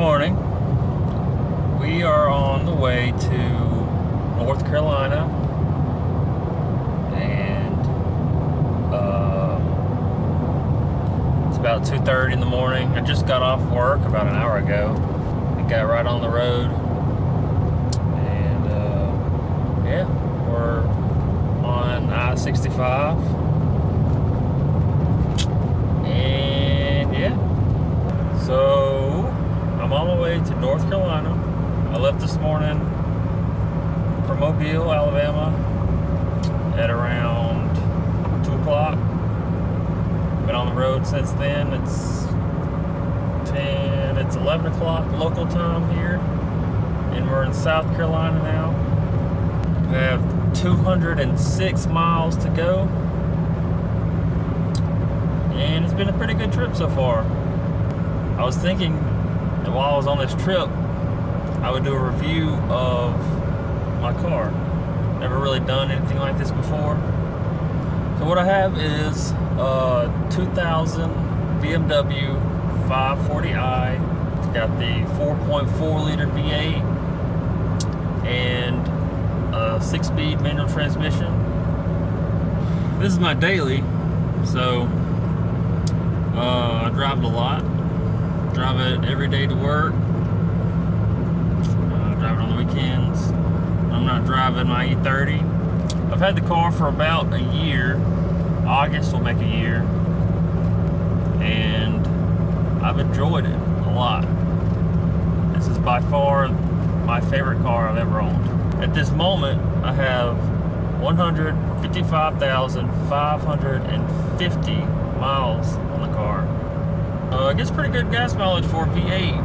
morning. We are on the way to North Carolina, and it's about 2:30 in the morning. I just got off work about an hour ago. I got right on the road, and yeah, we're on I-65, and yeah, so I'm on my way to North Carolina. I left this morning from Mobile, Alabama at around 2 o'clock. Been on the road since then. It's 11 o'clock local time here, and we're in South Carolina now. We have 206 miles to go, and it's been a pretty good trip so far. I was thinking that while I was on this trip, I would do a review of my car. Never really done anything like this before. So what I have is a 2000 BMW 540i. It's got the 4.4 liter V8 and a 6-speed manual transmission. This is my daily, so I drive it a lot. Drive it every day to work. Drive it on the weekends. I'm not driving my E30. I've had the car for about a year. August will make a year. And I've enjoyed it a lot. This is by far my favorite car I've ever owned. At this moment, I have 155,550 miles on the car. It gets pretty good gas mileage for a V8.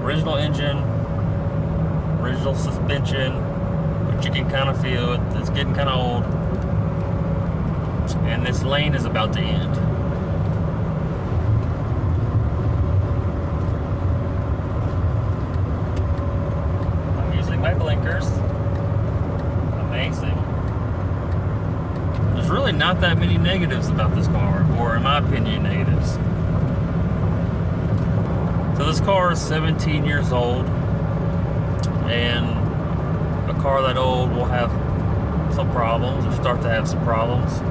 Original engine, original suspension, which you can kind of feel. It's getting kind of old. And this lane is about to end. I'm using my blinkers. Amazing. There's really not that many negatives about this car, or in my opinion, negatives. So this car is 17 years old, and a car that old will have some problems, or start to have some problems.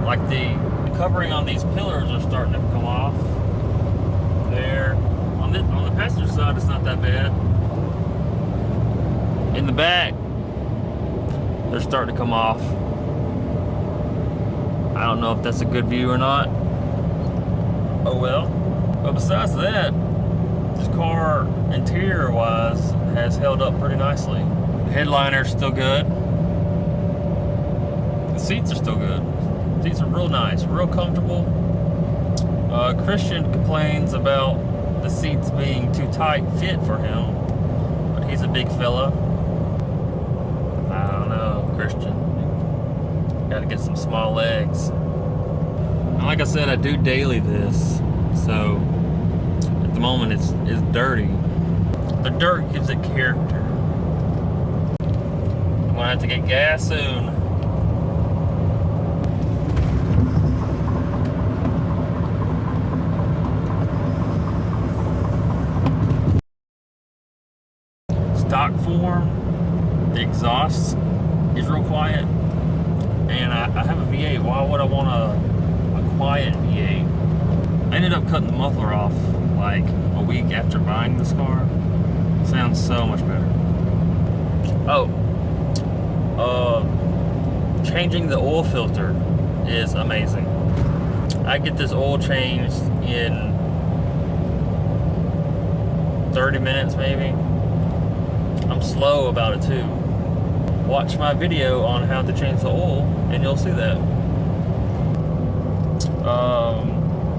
Like the covering on these pillars are starting to come off. There, on the passenger side, it's not that bad. In the back, they're starting to come off. I don't know if that's a good view or not. Oh well. But besides that, this car, interior-wise, has held up pretty nicely. The headliner's still good. The seats are still good. The seats are real nice, real comfortable. Christian complains about the seats being too tight fit for him, but he's a big fella. I don't know, Christian. Gotta get some small legs. And like I said, I do daily this, so at the moment it's dirty. The dirt gives it character. I'm gonna have to get gas soon. Stock form, the exhaust is real quiet, and I have a V8. Why would I want a quiet V8? I ended up cutting the muffler off like a week after buying this car. Sounds so much better. Oh, changing the oil filter is amazing. I get this oil changed in 30 minutes maybe. I'm slow about it too. Watch my video on how to change the oil and you'll see that.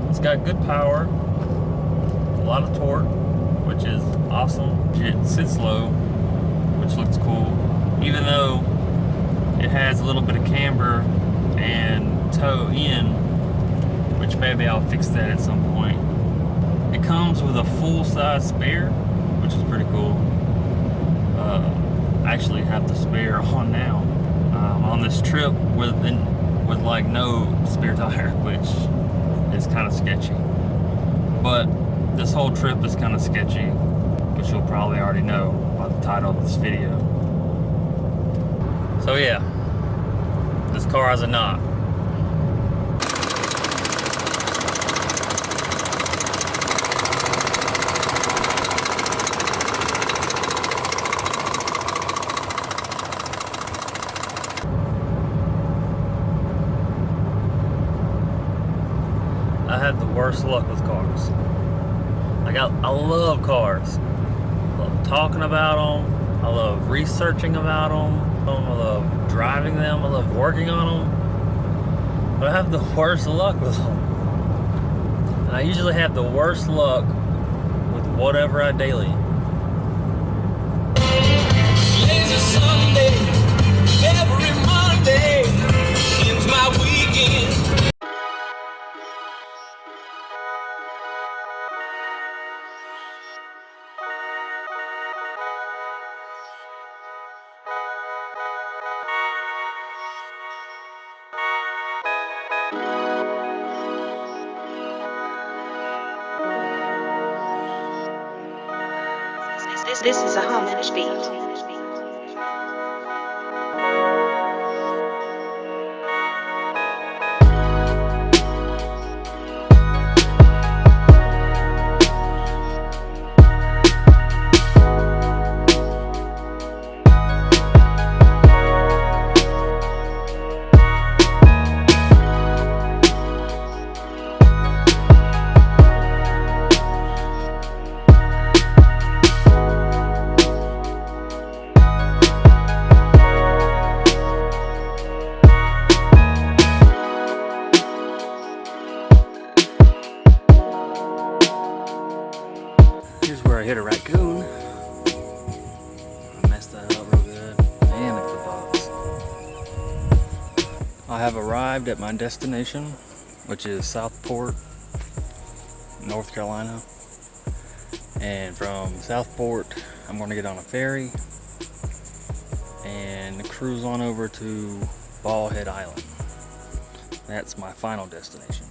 It's got good power, a lot of torque, which is awesome. It sits low, which looks cool. Even though it has a little bit of camber and toe in, which maybe I'll fix that at some point. It comes with a full-size spare, which is pretty cool. I actually have the spare on now. On this trip with like no spare tire, which is kind of sketchy. But this whole trip is kind of sketchy, which you'll probably already know by the title of this video. So yeah, this car has a knot. I had the worst luck with cars. Like I love cars. I love talking about them. I love researching about them. I love driving them. I love working on them. But I have the worst luck with them. And I usually have the worst luck with whatever I daily. Lazy Sunday, every Monday ends my weekend. This is a homage beat. Here's where I hit a raccoon. I messed that up real good. And the clip-ups. I have arrived at my destination, which is Southport, North Carolina. And from Southport, I'm going to get on a ferry and cruise on over to Bald Head Island. That's my final destination.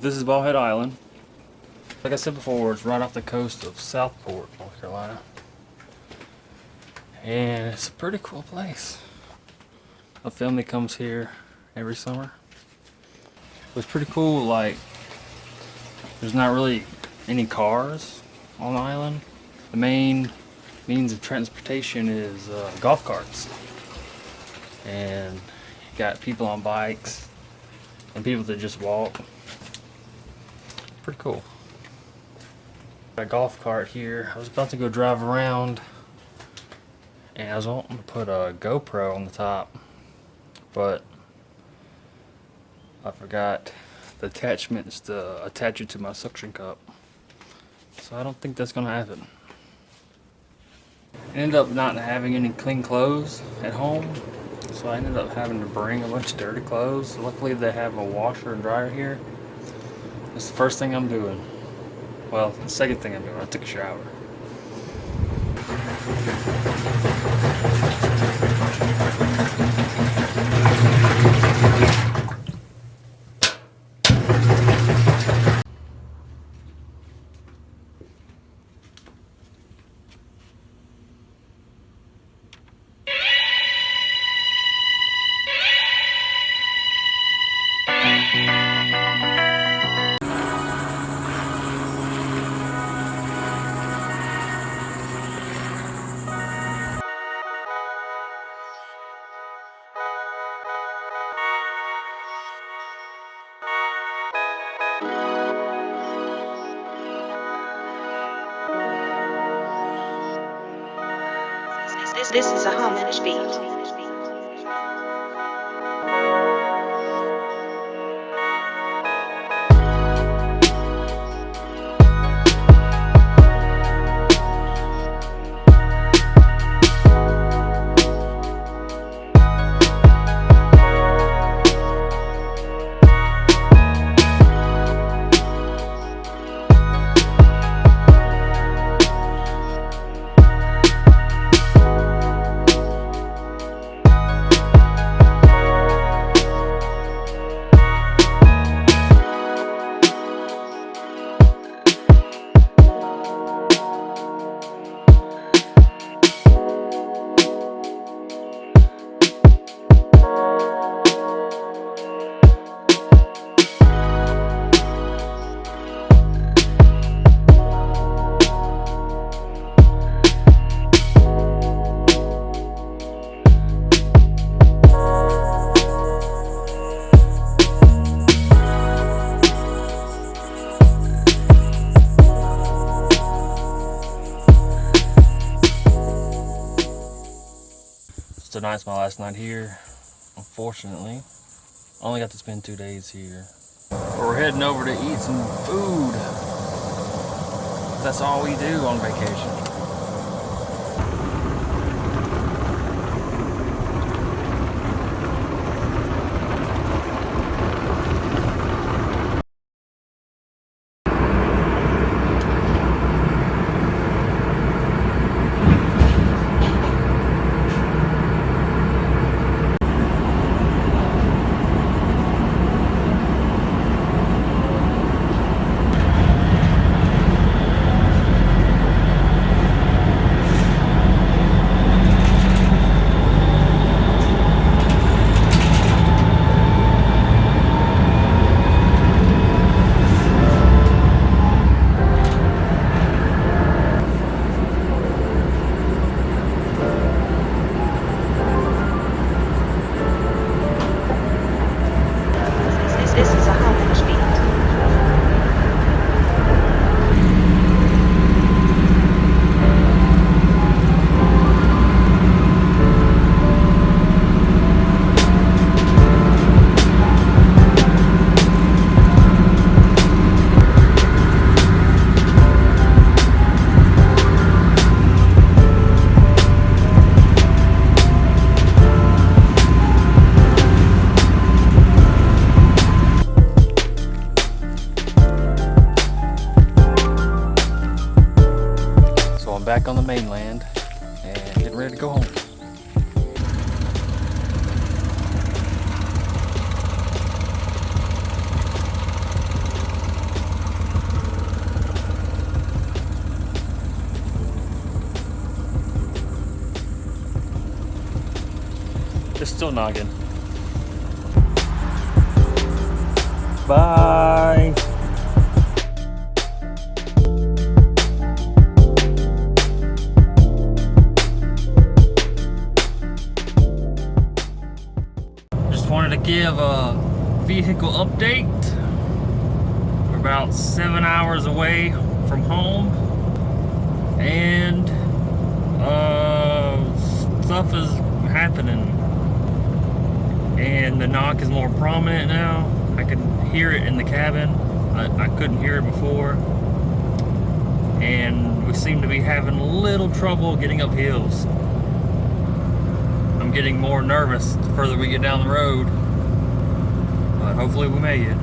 this is Ballhead Island. Like I said before, it's right off the coast of Southport, North Carolina. And it's a pretty cool place. A family comes here every summer. It's pretty cool, like, there's not really any cars on the island. The main means of transportation is golf carts. And you got people on bikes and people that just walk. Pretty cool. Got a golf cart here. I was about to go drive around and I was wanting to put a GoPro on the top, but I forgot the attachments to attach it to my suction cup. So I don't think that's gonna happen. I ended up not having any clean clothes at home, so I ended up having to bring a bunch of dirty clothes. Luckily they have a washer and dryer here. That's the first thing I'm doing. Well, the second thing I'm doing, I took a shower. This is a homage beat. Tonight's my last night here, unfortunately. I only got to spend 2 days here. But we're heading over to eat some food. That's all we do on vacation. This is a homage beat. Back on the mainland and getting ready to go home. It's still knocking. Bye. Just wanted to give a vehicle update. We're about 7 hours away from home, and stuff is happening, and the knock is more prominent now. I can hear it in the cabin. I couldn't hear it before, and we seem to be having a little trouble getting up hills. I'm getting more nervous the further we get down the road, but hopefully we make it.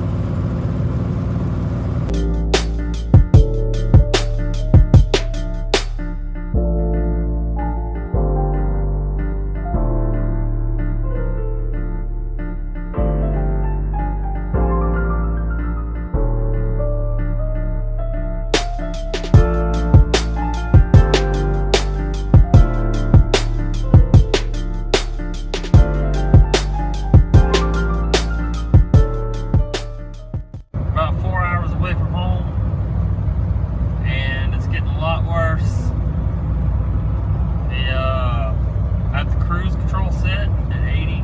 About 4 hours away from home, and it's getting a lot worse. I have the cruise control set at 80,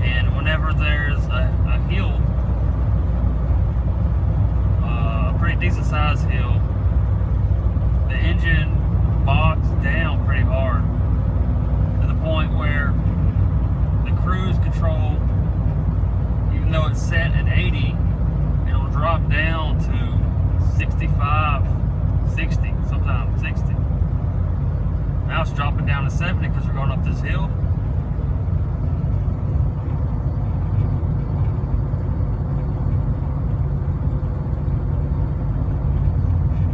and whenever there's a hill, a pretty decent sized hill, the engine bogs down pretty hard to the point where the cruise control, even though it's set at 80, it'll drop down to 65, 60, sometimes 60. Now it's dropping down to 70 because we're going up this hill.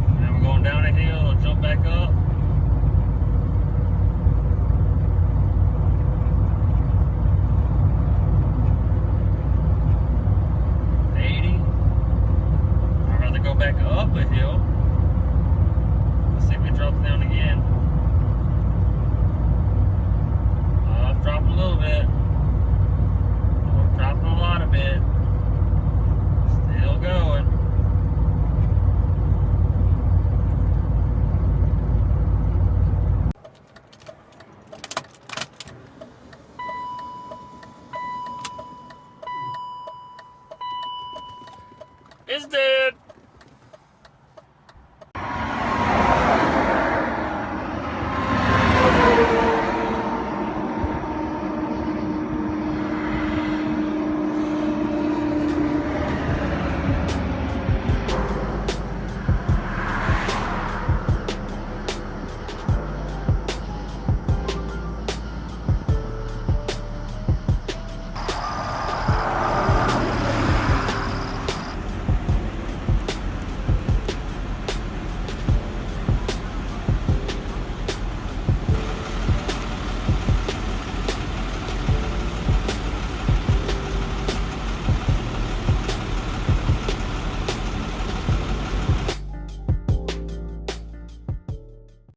And then we're going down a hill and jump back up. Go back up a hill. Let's see if it drops down again. It's dropping a little bit. We're dropping a lot of it. Still going. It's dead.